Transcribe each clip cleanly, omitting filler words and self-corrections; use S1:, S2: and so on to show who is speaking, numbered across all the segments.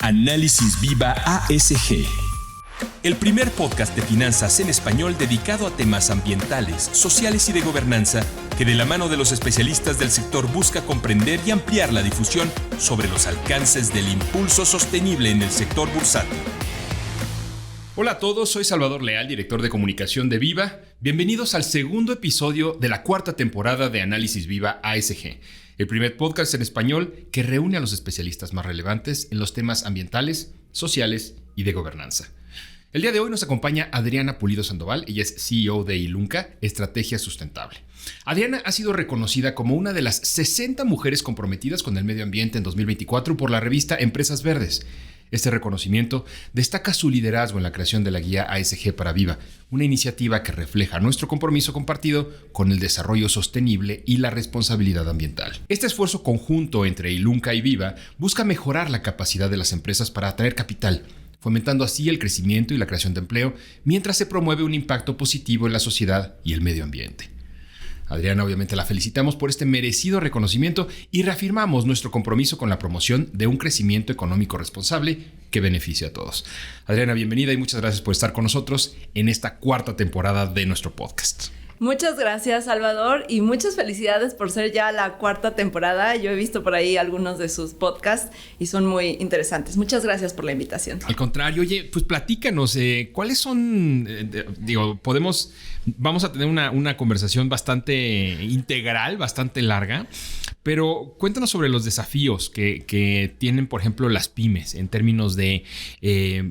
S1: Análisis Viva ASG. El primer podcast de finanzas en español dedicado a temas ambientales, sociales y de gobernanza que de la mano de los especialistas del sector busca comprender y ampliar la difusión sobre los alcances del impulso sostenible en el sector bursátil. Hola a todos, soy Salvador Leal, director de comunicación de Viva. Bienvenidos al segundo episodio de la cuarta temporada de Análisis Viva ASG, el primer podcast en español que reúne a los especialistas más relevantes en los temas ambientales, sociales y de gobernanza. El día de hoy nos acompaña Adriana Pulido Sandoval, ella es CEO de Ilunca, Estrategia Sustentable. Adriana ha sido reconocida como una de las 60 mujeres comprometidas con el medio ambiente en 2024 por la revista Empresas Verdes. Este reconocimiento destaca su liderazgo en la creación de la guía ASG para Viva, una iniciativa que refleja nuestro compromiso compartido con el desarrollo sostenible y la responsabilidad ambiental. Este esfuerzo conjunto entre Ilunca y Viva busca mejorar la capacidad de las empresas para atraer capital, fomentando así el crecimiento y la creación de empleo, mientras se promueve un impacto positivo en la sociedad y el medio ambiente. Adriana, obviamente la felicitamos por este merecido reconocimiento y reafirmamos nuestro compromiso con la promoción de un crecimiento económico responsable que beneficie a todos. Adriana, bienvenida y muchas gracias por estar con nosotros en esta cuarta temporada de nuestro podcast.
S2: Muchas gracias, Salvador, y muchas felicidades por ser ya la cuarta temporada. Yo he visto por ahí algunos de sus podcasts y son muy interesantes. Muchas gracias por la invitación.
S1: Al contrario, oye, pues platícanos, ¿cuáles son, vamos a tener una conversación bastante integral, bastante larga, pero cuéntanos sobre los desafíos que tienen, por ejemplo, las pymes en términos de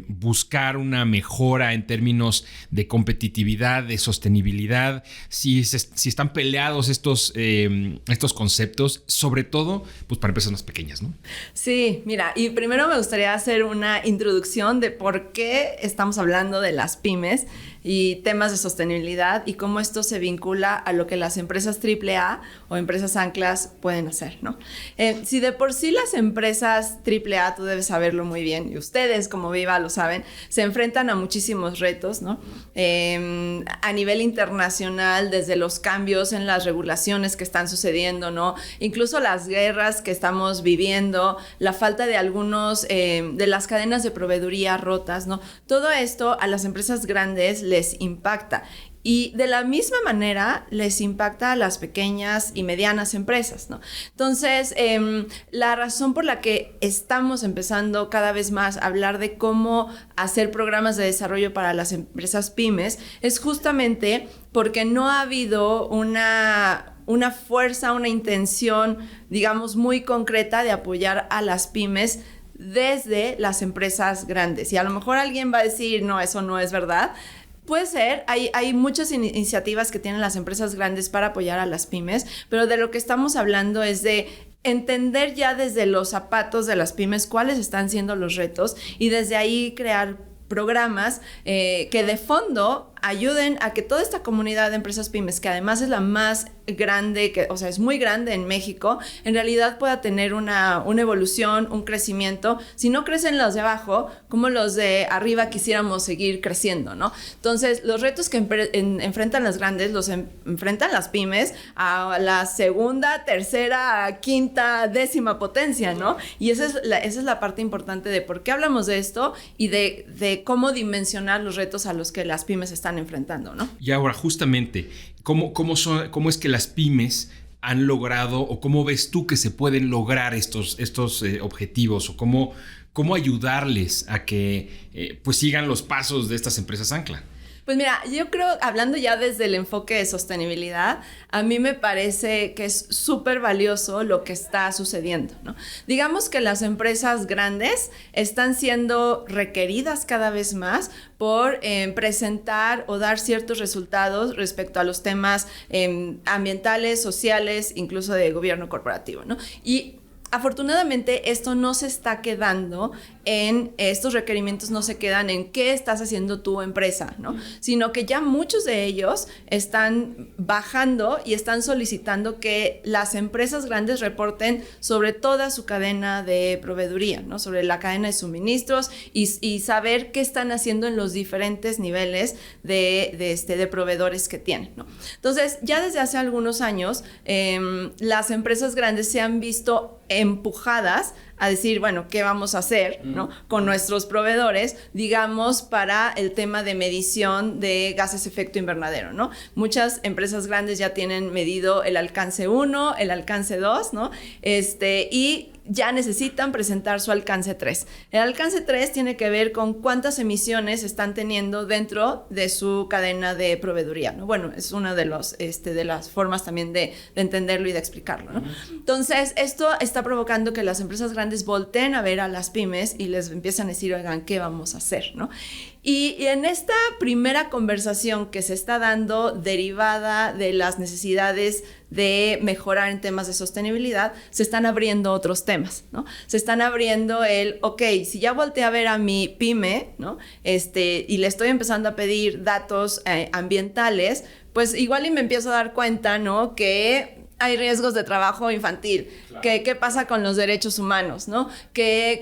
S1: buscar una mejora, en términos de competitividad, de sostenibilidad, si están peleados estos conceptos, sobre todo pues para empresas más pequeñas, ¿no?
S2: Sí, mira, y primero me gustaría hacer una introducción de por qué estamos hablando de las pymes y temas de sostenibilidad y cómo esto se vincula a lo que las empresas AAA o empresas anclas pueden hacer, ¿no? Si de por sí las empresas AAA, tú debes saberlo muy bien, y ustedes como Viva lo saben, se enfrentan a muchísimos retos, ¿no? A nivel internacional, desde los cambios en las regulaciones que están sucediendo, ¿no? Incluso las guerras que estamos viviendo, la falta de algunos de las cadenas de proveeduría rotas, ¿no? Todo esto a las empresas grandes les impacta. Y de la misma manera les impacta a las pequeñas y medianas empresas, ¿no? Entonces, la razón por la que estamos empezando cada vez más a hablar de cómo hacer programas de desarrollo para las empresas pymes es justamente porque no ha habido una fuerza, una intención, digamos, muy concreta de apoyar a las pymes desde las empresas grandes. Y a lo mejor alguien va a decir, no, eso no es verdad. Puede ser, hay muchas iniciativas que tienen las empresas grandes para apoyar a las pymes, pero de lo que estamos hablando es de entender ya desde los zapatos de las pymes cuáles están siendo los retos y desde ahí crear programas que de fondo ayuden a que toda esta comunidad de empresas pymes, que además es la más grande, es muy grande en México, en realidad pueda tener una evolución, un crecimiento. Si no crecen los de abajo, como los de arriba quisiéramos seguir creciendo, ¿no? Entonces, los retos que enfrentan las grandes, los enfrentan las pymes a la segunda, tercera, quinta, décima potencia, ¿no? Y esa es la parte importante de por qué hablamos de esto y de cómo dimensionar los retos a los que las pymes están enfrentando, ¿no?
S1: Y ahora, justamente, ¿cómo es que las pymes han logrado, o cómo ves tú que se pueden lograr estos objetivos, o cómo ayudarles a que pues sigan los pasos de estas empresas ancla?
S2: Pues mira, yo creo, hablando ya desde el enfoque de sostenibilidad, a mí me parece que es súper valioso lo que está sucediendo, ¿no? Digamos que las empresas grandes están siendo requeridas cada vez más por presentar o dar ciertos resultados respecto a los temas ambientales, sociales, incluso de gobierno corporativo, ¿no? Y afortunadamente esto no se está quedando en estos requerimientos, no se quedan en qué estás haciendo tu empresa, ¿no? Sino que ya muchos de ellos están bajando y están solicitando que las empresas grandes reporten sobre toda su cadena de proveeduría, ¿no? Sobre la cadena de suministros y saber qué están haciendo en los diferentes niveles de proveedores que tienen, ¿no? Entonces, ya desde hace algunos años, las empresas grandes se han visto empujadas a decir, bueno, ¿qué vamos a hacer, ¿no? Con nuestros proveedores, digamos, para el tema de medición de gases de efecto invernadero, ¿no? Muchas empresas grandes ya tienen medido el alcance 1, el alcance 2, ¿no? Y ya necesitan presentar su alcance 3. El alcance 3 tiene que ver con cuántas emisiones están teniendo dentro de su cadena de proveeduría, ¿no? Bueno, es una de las formas también de entenderlo y de explicarlo, ¿no? Entonces, esto está provocando que las empresas grandes volteen a ver a las pymes y les empiezan a decir, oigan, ¿qué vamos a hacer, no? Y en esta primera conversación que se está dando derivada de las necesidades de mejorar en temas de sostenibilidad, se están abriendo otros temas, ¿no? Se están abriendo si ya volteé a ver a mi pyme, ¿no? Y le estoy empezando a pedir datos ambientales, pues igual y me empiezo a dar cuenta, ¿no? Que hay riesgos de trabajo infantil, claro. ¿Qué pasa con los derechos humanos, ¿no?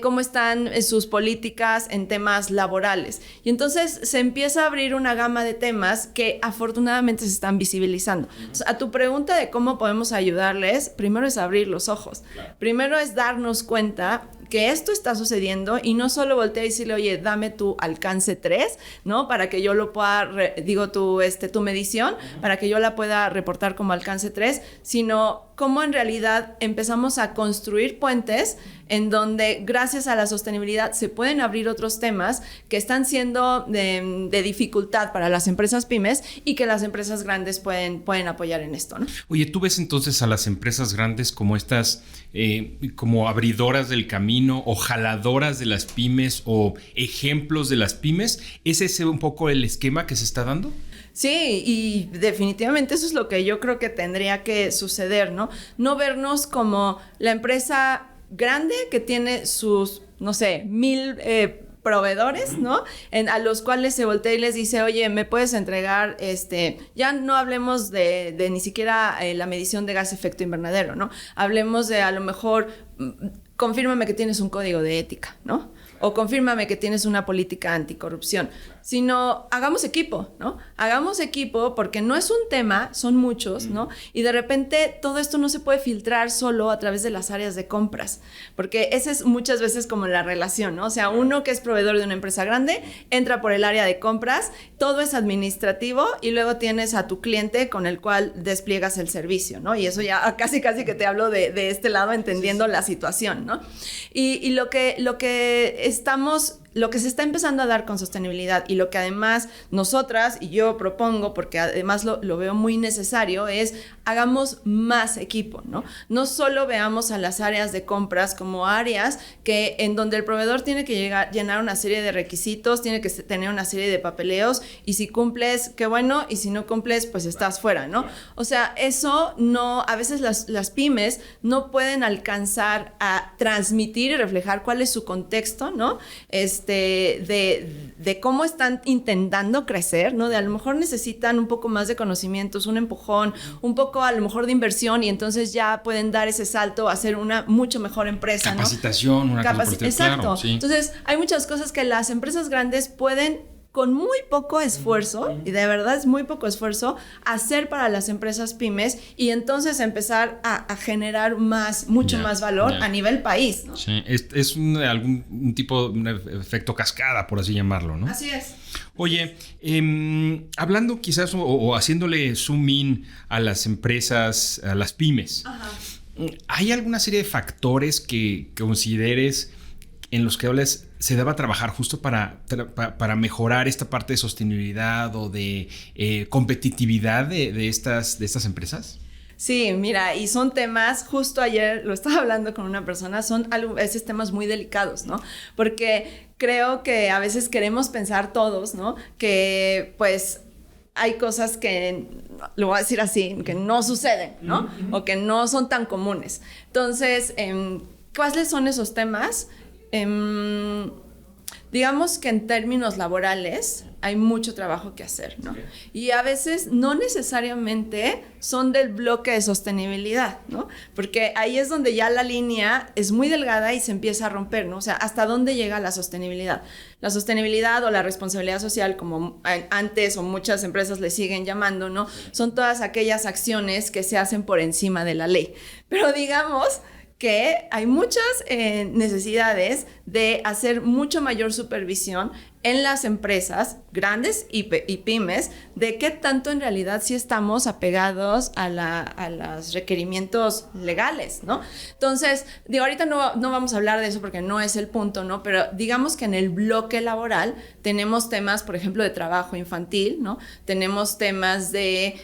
S2: ¿Cómo están sus políticas en temas laborales? Y entonces se empieza a abrir una gama de temas que afortunadamente se están visibilizando. Entonces, a tu pregunta de cómo podemos ayudarles, primero es abrir los ojos. Claro. Primero es darnos cuenta que esto está sucediendo y no solo voltear y decirle, oye, dame tu alcance 3, ¿no? Para que yo lo pueda, tu medición, para que yo la pueda reportar como alcance 3, sino cómo en realidad empezamos a construir puentes en donde gracias a la sostenibilidad se pueden abrir otros temas que están siendo de dificultad para las empresas pymes y que las empresas grandes pueden apoyar en esto, ¿no?
S3: Oye, ¿tú ves entonces a las empresas grandes como estas, como abridoras del camino o jaladoras de las pymes o ejemplos de las pymes? ¿Es ese un poco el esquema que se está dando?
S2: Sí, y definitivamente eso es lo que yo creo que tendría que suceder, ¿no? No vernos como la empresa grande que tiene sus, 1000 proveedores, ¿no? A los cuales se voltea y les dice, oye, ¿me puedes entregar, ya no hablemos de ni siquiera la medición de gas de efecto invernadero, ¿no? Hablemos de a lo mejor, confírmame que tienes un código de ética, ¿no? O confírmame que tienes una política anticorrupción, sino hagamos equipo, ¿no? Hagamos equipo porque no es un tema, son muchos, ¿no? Y de repente todo esto no se puede filtrar solo a través de las áreas de compras, porque esa es muchas veces como la relación, ¿no? O sea, uno que es proveedor de una empresa grande entra por el área de compras, todo es administrativo y luego tienes a tu cliente con el cual despliegas el servicio, ¿no? Y eso ya casi que te hablo de este lado entendiendo la situación, ¿no? Y lo que se está empezando a dar con sostenibilidad y lo que además nosotras y yo propongo, porque además lo veo muy necesario, es hagamos más equipo, ¿no? No solo veamos a las áreas de compras como áreas en donde el proveedor tiene que llenar una serie de requisitos, tiene que tener una serie de papeleos y si cumples, qué bueno, y si no cumples, pues estás fuera, ¿no? O sea, eso no, a veces las pymes no pueden alcanzar a transmitir y reflejar cuál es su contexto, ¿no? De cómo están intentando crecer, ¿no? De a lo mejor necesitan un poco más de conocimientos, un empujón, un poco a lo mejor de inversión y entonces ya pueden dar ese salto a ser una mucho mejor empresa,
S3: capacitación,
S2: ¿no? Exacto. Claro, sí. Entonces, hay muchas cosas que las empresas grandes pueden con muy poco esfuerzo, y de verdad es muy poco esfuerzo, hacer para las empresas pymes y entonces empezar a generar mucho más valor a nivel país, ¿no?
S3: Sí, es algún tipo de efecto cascada, por así llamarlo, ¿no?
S2: Así es.
S3: Oye, hablando quizás o haciéndole zoom in a las empresas, a las pymes, ajá, ¿hay alguna serie de factores que consideres en los que se deba trabajar justo para mejorar esta parte de sostenibilidad o de competitividad de estas empresas?
S2: Sí, mira, y son temas, justo ayer lo estaba hablando con una persona, son a veces temas muy delicados, ¿no? Porque creo que a veces queremos pensar todos, ¿no? Que pues hay cosas que, lo voy a decir así, que no suceden, ¿no? O que no son tan comunes. Entonces, ¿cuáles son esos temas? Digamos que en términos laborales hay mucho trabajo que hacer, ¿no? Y a veces no necesariamente son del bloque de sostenibilidad, ¿no? Porque ahí es donde ya la línea es muy delgada y se empieza a romper, ¿no? O sea, ¿hasta dónde llega la sostenibilidad? La sostenibilidad o la responsabilidad social, como antes o muchas empresas le siguen llamando, ¿no? Son todas aquellas acciones que se hacen por encima de la ley. Pero digamos que hay muchas necesidades de hacer mucho mayor supervisión en las empresas grandes y pymes, de qué tanto en realidad sí estamos apegados a los requerimientos legales, ¿no? Entonces, digo, ahorita no vamos a hablar de eso porque no es el punto, ¿no? Pero digamos que en el bloque laboral tenemos temas, por ejemplo, de trabajo infantil, ¿no? Tenemos temas de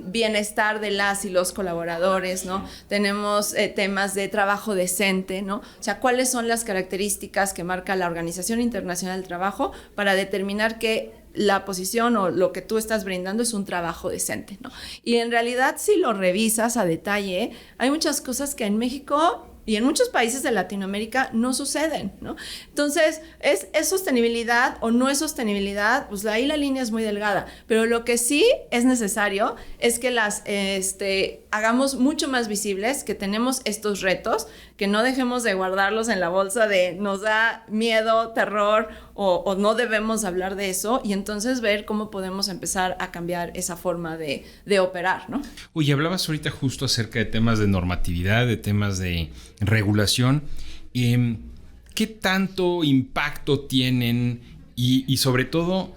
S2: bienestar de las y los colaboradores, ¿no? Tenemos temas de trabajo decente, ¿no? O sea, ¿cuáles son las características que marca la Organización Internacional del Trabajo para determinar que la posición o lo que tú estás brindando es un trabajo decente, ¿no? Y en realidad, si lo revisas a detalle, hay muchas cosas que en México y en muchos países de Latinoamérica no suceden, ¿no? Entonces, ¿es sostenibilidad o no es sostenibilidad? Pues ahí la línea es muy delgada. Pero lo que sí es necesario es que las hagamos mucho más visibles, que tenemos estos retos, que no dejemos de guardarlos en la bolsa de nos da miedo, terror o no debemos hablar de eso, y entonces ver cómo podemos empezar a cambiar esa forma de operar, ¿no?
S3: Oye, hablabas ahorita justo acerca de temas de normatividad, de temas de regulación. ¿Qué tanto impacto tienen y sobre todo,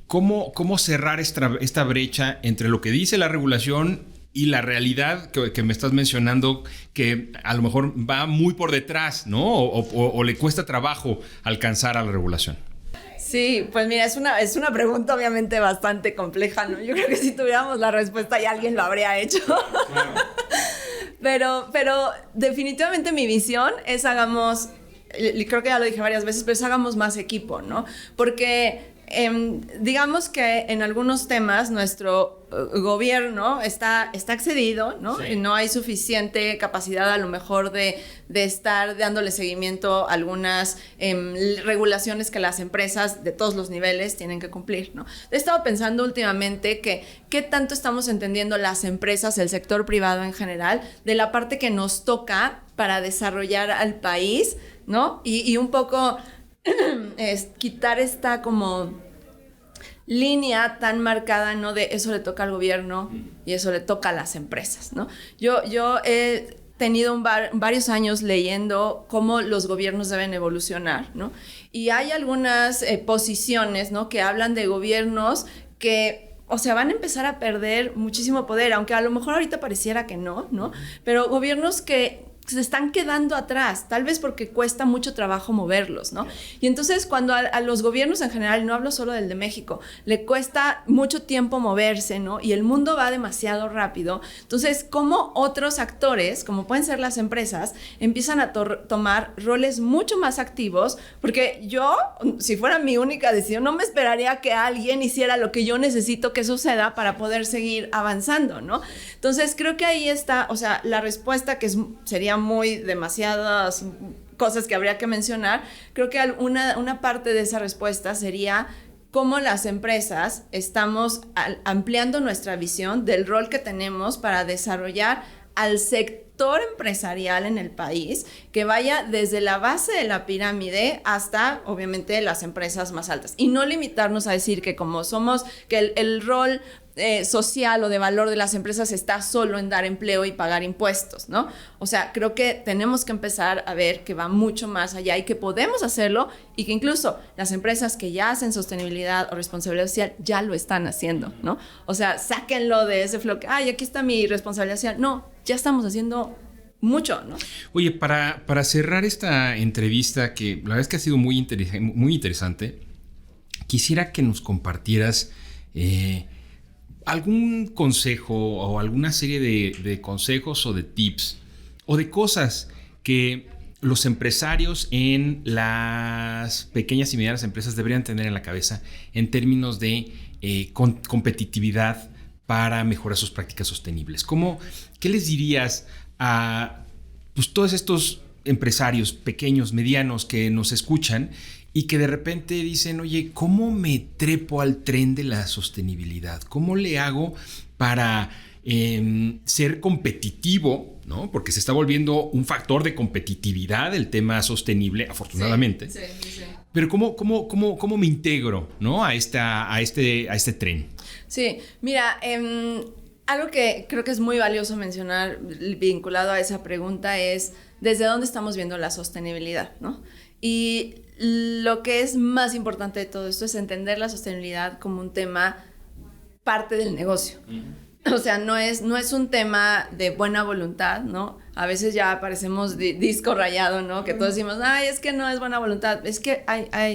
S3: cómo cerrar esta brecha entre lo que dice la regulación y la realidad que me estás mencionando, que a lo mejor va muy por detrás, ¿no? O le cuesta trabajo alcanzar a la regulación?
S2: Sí, pues mira, es una pregunta obviamente bastante compleja, ¿no? Yo creo que si tuviéramos la respuesta ya alguien lo habría hecho. Claro. Pero definitivamente mi visión es creo que ya lo dije varias veces, pero es hagamos más equipo, ¿no? Porque digamos que en algunos temas nuestro gobierno está excedido, ¿no? Sí. No hay suficiente capacidad a lo mejor de estar dándole seguimiento a algunas regulaciones que las empresas de todos los niveles tienen que cumplir, ¿no? He estado pensando últimamente que qué tanto estamos entendiendo las empresas, el sector privado en general, de la parte que nos toca para desarrollar al país, ¿no? Y un poco quitar esta como línea tan marcada, ¿no? De eso le toca al gobierno y eso le toca a las empresas, ¿no? Yo he tenido varios años leyendo cómo los gobiernos deben evolucionar, ¿no? Y hay algunas posiciones, ¿no? Que hablan de gobiernos que, o sea, van a empezar a perder muchísimo poder, aunque a lo mejor ahorita pareciera que no, ¿no? Pero gobiernos que se están quedando atrás, tal vez porque cuesta mucho trabajo moverlos, ¿no? Y entonces cuando a los gobiernos en general, no hablo solo del de México, le cuesta mucho tiempo moverse, ¿no? Y el mundo va demasiado rápido. Entonces, ¿cómo otros actores, como pueden ser las empresas, empiezan a tomar roles mucho más activos? Porque yo, si fuera mi única decisión, no me esperaría que alguien hiciera lo que yo necesito que suceda para poder seguir avanzando, ¿no? Entonces, creo que ahí está, o sea, la respuesta que sería muy demasiadas cosas que habría que mencionar. Creo que una parte de esa respuesta sería cómo las empresas estamos ampliando nuestra visión del rol que tenemos para desarrollar al sector empresarial en el país, que vaya desde la base de la pirámide hasta, obviamente, las empresas más altas. Y no limitarnos a decir que como somos, que el rol social o de valor de las empresas está solo en dar empleo y pagar impuestos, ¿no? O sea, creo que tenemos que empezar a ver que va mucho más allá y que podemos hacerlo, y que incluso las empresas que ya hacen sostenibilidad o responsabilidad social ya lo están haciendo, ¿no? O sea, sáquenlo de ese flow que, ay, aquí está mi responsabilidad social. No, ya estamos haciendo mucho, ¿no?
S3: Oye, para cerrar esta entrevista, que la verdad es que ha sido muy interesante, quisiera que nos compartieras algún consejo o alguna serie de consejos o de tips o de cosas que los empresarios en las pequeñas y medianas empresas deberían tener en la cabeza en términos de competitividad para mejorar sus prácticas sostenibles. ¿Qué les dirías a todos estos empresarios pequeños, medianos que nos escuchan y que de repente dicen, oye, ¿cómo me trepo al tren de la sostenibilidad? ¿Cómo le hago para ser competitivo, ¿no? Porque se está volviendo un factor de competitividad el tema sostenible, afortunadamente. Sí. Pero ¿cómo me integro, ¿no? a este tren?
S2: Sí, mira, Algo que creo que es muy valioso mencionar vinculado a esa pregunta es desde dónde estamos viendo la sostenibilidad, ¿no? Y lo que es más importante de todo esto es entender la sostenibilidad como un tema parte del negocio. O sea, no es un tema de buena voluntad, ¿no? A veces ya parecemos disco rayado, ¿no? Que todos decimos, ay, es que no es buena voluntad. Es que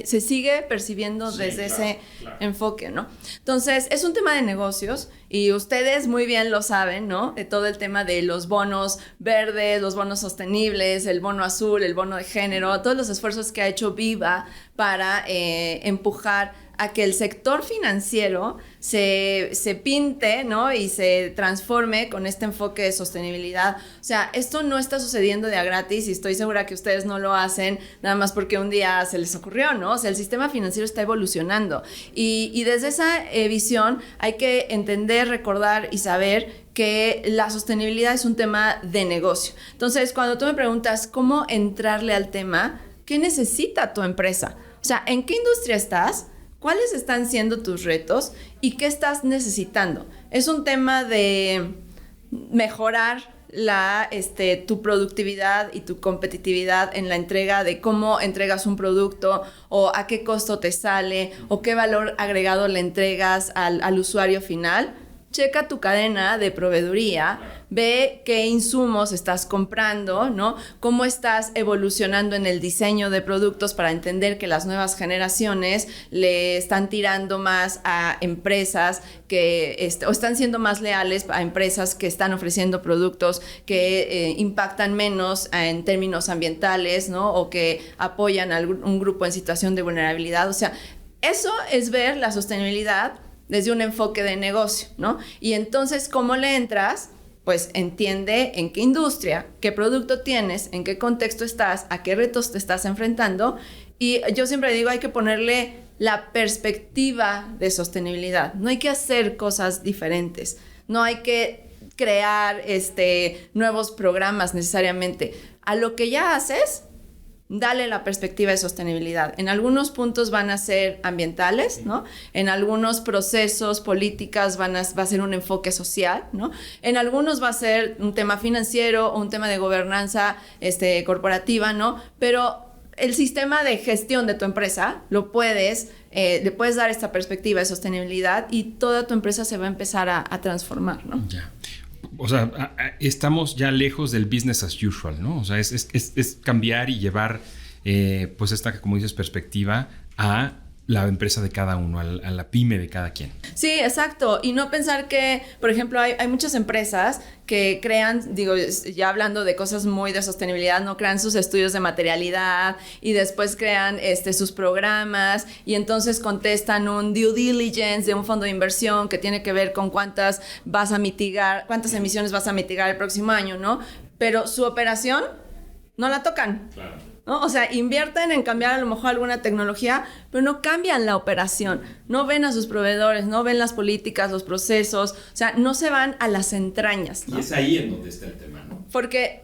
S2: se sigue percibiendo desde ese enfoque, ¿no? Entonces, es un tema de negocios y ustedes muy bien lo saben, ¿no? De todo el tema de los bonos verdes, los bonos sostenibles, el bono azul, el bono de género, todos los esfuerzos que ha hecho Viva para empujar a que el sector financiero se pinte, ¿no? Y se transforme con este enfoque de sostenibilidad. O sea, esto no está sucediendo de a gratis y estoy segura que ustedes no lo hacen nada más porque un día se les ocurrió, ¿no? O sea, el sistema financiero está evolucionando y desde esa visión hay que entender, recordar y saber que la sostenibilidad es un tema de negocio. Entonces, cuando tú me preguntas cómo entrarle al tema, ¿qué necesita tu empresa? O sea, ¿en qué industria estás? ¿Cuáles están siendo tus retos y qué estás necesitando? Es un tema de mejorar tu productividad y tu competitividad en la entrega de cómo entregas un producto o a qué costo te sale o qué valor agregado le entregas al usuario final. Checa tu cadena de proveeduría, ve qué insumos estás comprando, ¿no? Cómo estás evolucionando en el diseño de productos para entender que las nuevas generaciones le están tirando más a empresas que o están siendo más leales a empresas que están ofreciendo productos que impactan menos en términos ambientales, ¿no? O que apoyan a un grupo en situación de vulnerabilidad. O sea, eso es ver la sostenibilidad desde un enfoque de negocio, ¿no? Y entonces, ¿cómo le entras? Pues entiende en qué industria, qué producto tienes, en qué contexto estás, a qué retos te estás enfrentando. Y yo siempre digo, hay que ponerle la perspectiva de sostenibilidad. No hay que hacer cosas diferentes. No hay que crear nuevos programas necesariamente. A lo que ya haces, dale la perspectiva de sostenibilidad. En algunos puntos van a ser ambientales, ¿no? En algunos procesos, políticas va a ser un enfoque social, ¿no? En algunos va a ser un tema financiero o un tema de gobernanza corporativa, ¿no? Pero el sistema de gestión de tu empresa le puedes dar esta perspectiva de sostenibilidad y toda tu empresa se va a empezar a transformar, ¿no?
S3: Ya. O sea, estamos ya lejos del business as usual, ¿no? O sea, es cambiar y llevar, pues esta, como dices, perspectiva a la empresa de cada uno, a la pyme de cada quien.
S2: Sí, exacto. Y no pensar que, por ejemplo, hay muchas empresas que crean, digo, ya hablando de cosas muy de sostenibilidad, no crean sus estudios de materialidad y después crean sus programas y entonces contestan un due diligence de un fondo de inversión que tiene que ver con cuántas emisiones vas a mitigar el próximo año, ¿no? Pero su operación no la tocan. Claro. ¿No? O sea, invierten en cambiar a lo mejor alguna tecnología, pero no cambian la operación, no ven a sus proveedores, no ven las políticas, los procesos, o sea, no se van a las entrañas, ¿no?
S3: Y es ahí en donde está el tema, ¿no?
S2: Porque,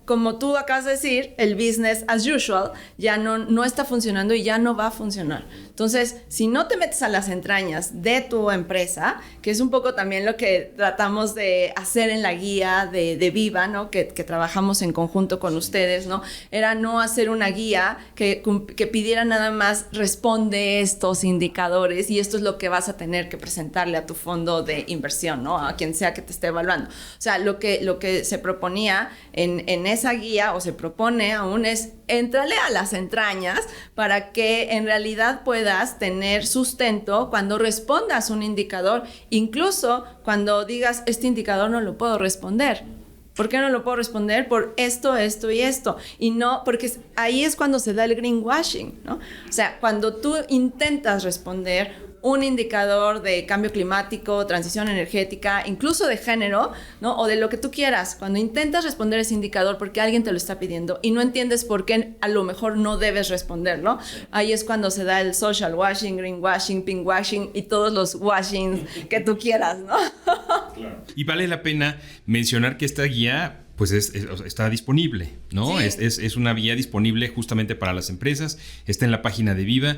S2: como tú acabas de decir, el business as usual ya no está funcionando y ya no va a funcionar. Entonces, si no te metes a las entrañas de tu empresa, que es un poco también lo que tratamos de hacer en la guía de Viva, ¿no? Que trabajamos en conjunto con ustedes, ¿no? Era no hacer una guía que pidiera nada más responde estos indicadores y esto es lo que vas a tener que presentarle a tu fondo de inversión, ¿no? A quien sea que te esté evaluando. O sea, lo que se proponía en esa guía o se propone aún es entrarle a las entrañas para que en realidad puedas tener sustento cuando respondas un indicador, incluso cuando digas este indicador no lo puedo responder. ¿Por qué no lo puedo responder? Por esto, esto y esto. Y no, porque ahí es cuando se da el greenwashing, ¿no? O sea, cuando tú intentas responder un indicador de cambio climático, transición energética, incluso de género, ¿no? O de lo que tú quieras. Cuando intentas responder ese indicador porque alguien te lo está pidiendo y no entiendes por qué a lo mejor no debes responderlo, ahí es cuando se da el social washing, greenwashing, pinkwashing y todos los washings que tú quieras, ¿no?
S3: Claro. Y vale la pena mencionar que esta guía pues está disponible, ¿no?
S2: Sí.
S3: Es una guía disponible justamente para las empresas, está en la página de Viva,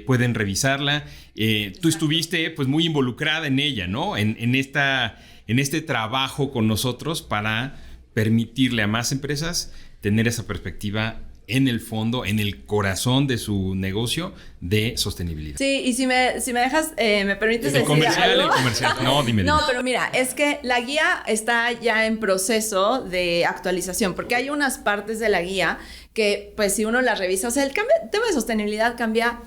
S3: pueden revisarla. Tú estuviste pues muy involucrada en ella, ¿no? En esta en este trabajo con nosotros para permitirle a más empresas tener esa perspectiva en el fondo, en el corazón de su negocio de sostenibilidad.
S2: Sí, y si me dejas, me permites decir
S3: comercial,
S2: algo.
S3: El comercial. No, dime.
S2: No, pero mira, es que la guía está ya en proceso de actualización, porque hay unas partes de la guía que, pues, si uno las revisa, o sea, el tema de sostenibilidad cambia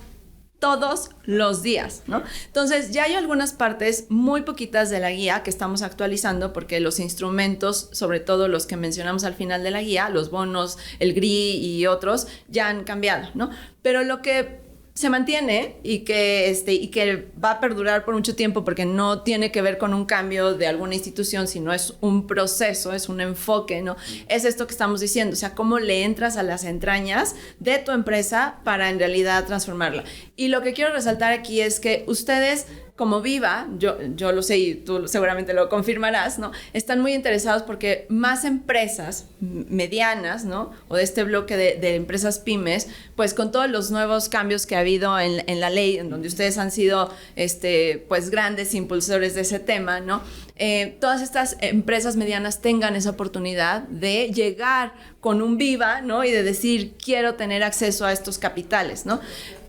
S2: todos los días, ¿no? Entonces, ya hay algunas partes muy poquitas de la guía que estamos actualizando porque los instrumentos, sobre todo los que mencionamos al final de la guía, los bonos, el GRI y otros, ya han cambiado, ¿no? Pero lo que se mantiene y que va a perdurar por mucho tiempo porque no tiene que ver con un cambio de alguna institución, sino es un proceso, es un enfoque, ¿no? Es esto que estamos diciendo, o sea, cómo le entras a las entrañas de tu empresa para en realidad transformarla. Y lo que quiero resaltar aquí es que ustedes, como Viva, yo lo sé y tú seguramente lo confirmarás, ¿no? Están muy interesados porque más empresas medianas, ¿no? O de este bloque de empresas pymes, pues con todos los nuevos cambios que ha habido en la ley, en donde ustedes han sido, pues grandes impulsores de ese tema, ¿no? Todas estas empresas medianas tengan esa oportunidad de llegar con un Viva, ¿no? Y de decir, quiero tener acceso a estos capitales, ¿no?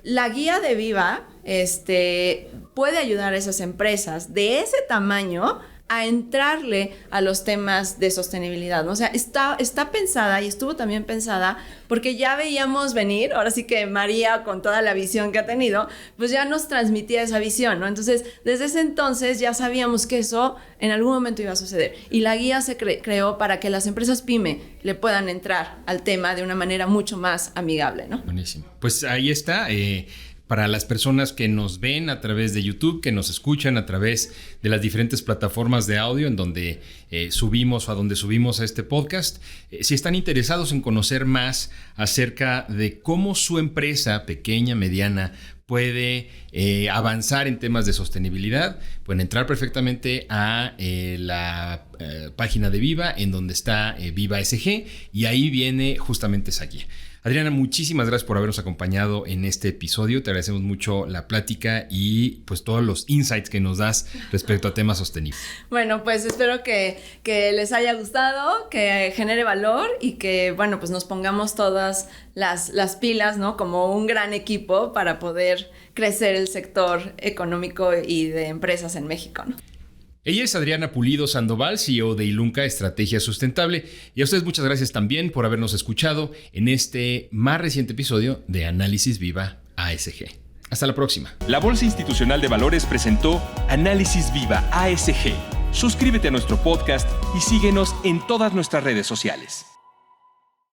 S2: La guía de Viva puede ayudar a esas empresas de ese tamaño a entrarle a los temas de sostenibilidad, ¿no? O sea, está pensada y estuvo también pensada porque ya veíamos venir, ahora sí que María, con toda la visión que ha tenido, pues ya nos transmitía esa visión, ¿no? Entonces, desde ese entonces ya sabíamos que eso en algún momento iba a suceder. Y la guía se creó para que las empresas pyme le puedan entrar al tema de una manera mucho más amigable, ¿no?
S3: Buenísimo. Pues ahí está. Para las personas que nos ven a través de YouTube, que nos escuchan a través de las diferentes plataformas de audio en donde subimos o a donde subimos a este podcast, si están interesados en conocer más acerca de cómo su empresa, pequeña, mediana, puede avanzar en temas de sostenibilidad, pueden entrar perfectamente a la página de Viva, en donde está Viva SG, y ahí viene justamente esa guía. Adriana, muchísimas gracias por habernos acompañado en este episodio. Te agradecemos mucho la plática y pues todos los insights que nos das respecto a temas sostenibles.
S2: Bueno, pues espero que les haya gustado, que genere valor y que, bueno, pues nos pongamos todas las pilas, ¿no? Como un gran equipo para poder crecer el sector económico y de empresas en México, ¿no?
S3: Ella es Adriana Pulido Sandoval, CEO de Ilunca Estrategia Sustentable. Y a ustedes muchas gracias también por habernos escuchado en este más reciente episodio de Análisis Viva ASG. Hasta la próxima.
S1: La Bolsa Institucional de Valores presentó Análisis Viva ASG. Suscríbete a nuestro podcast y síguenos en todas nuestras redes sociales.